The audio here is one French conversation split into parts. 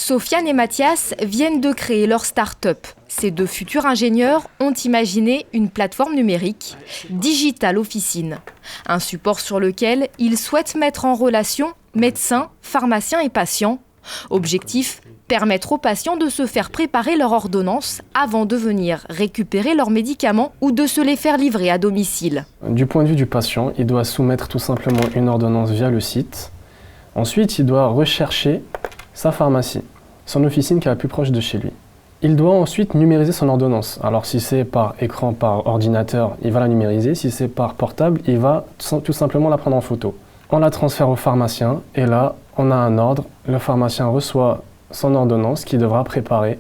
Sofiane et Mathias viennent de créer leur start-up. Ces deux futurs ingénieurs ont imaginé une plateforme numérique, Digital Officine. Un support sur lequel ils souhaitent mettre en relation médecins, pharmaciens et patients. Objectif, permettre aux patients de se faire préparer leur ordonnance avant de venir récupérer leurs médicaments ou de se les faire livrer à domicile. Du point de vue du patient, il doit soumettre tout simplement une ordonnance via le site. Ensuite, il doit rechercher sa pharmacie, son officine qui est la plus proche de chez lui. Il doit ensuite numériser son ordonnance. Alors si c'est par écran, par ordinateur, il va la numériser. Si c'est par portable, il va tout simplement la prendre en photo. On la transfère au pharmacien et là, on a un ordre. Le pharmacien reçoit son ordonnance qu'il devra préparer.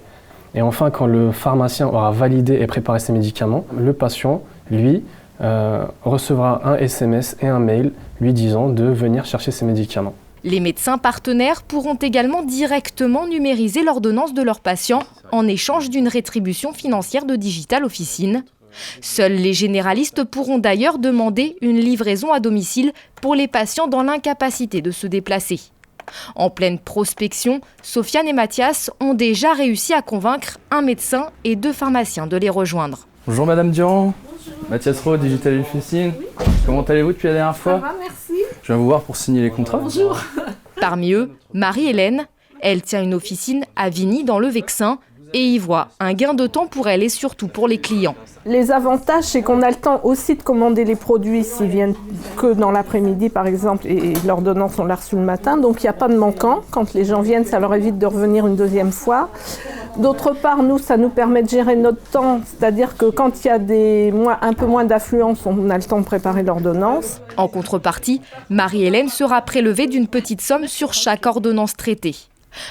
Et enfin, quand le pharmacien aura validé et préparé ses médicaments, le patient, lui, recevra un SMS et un mail lui disant de venir chercher ses médicaments. Les médecins partenaires pourront également directement numériser l'ordonnance de leurs patients en échange d'une rétribution financière de Digital Officine. Seuls les généralistes pourront d'ailleurs demander une livraison à domicile pour les patients dans l'incapacité de se déplacer. En pleine prospection, Sofiane et Mathias ont déjà réussi à convaincre un médecin et 2 pharmaciens de les rejoindre. Bonjour Madame Durand. Bonjour. Mathias Rowe, Digital Officine. Oui. Comment allez-vous depuis la dernière fois? Ça va, merci. Je viens vous voir pour signer les contrats. Bonjour. Parmi eux, Marie-Hélène. Elle tient une officine à Vigny dans le Vexin et y voit un gain de temps pour elle et surtout pour les clients. Les avantages, c'est qu'on a le temps aussi de commander les produits s'ils viennent que dans l'après-midi par exemple et l'ordonnance on l'a reçue le matin, donc il n'y a pas de manquant. Quand les gens viennent, ça leur évite de revenir une deuxième fois. D'autre part, nous, ça nous permet de gérer notre temps, c'est-à-dire que quand il y a un peu moins d'affluence, on a le temps de préparer l'ordonnance. En contrepartie, Marie-Hélène sera prélevée d'une petite somme sur chaque ordonnance traitée.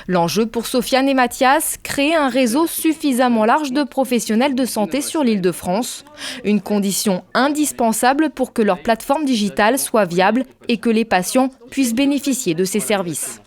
L'enjeu pour Sofiane et Mathias, créer un réseau suffisamment large de professionnels de santé sur l'Île-de-France. Une condition indispensable pour que leur plateforme digitale soit viable et que les patients puissent bénéficier de ces services.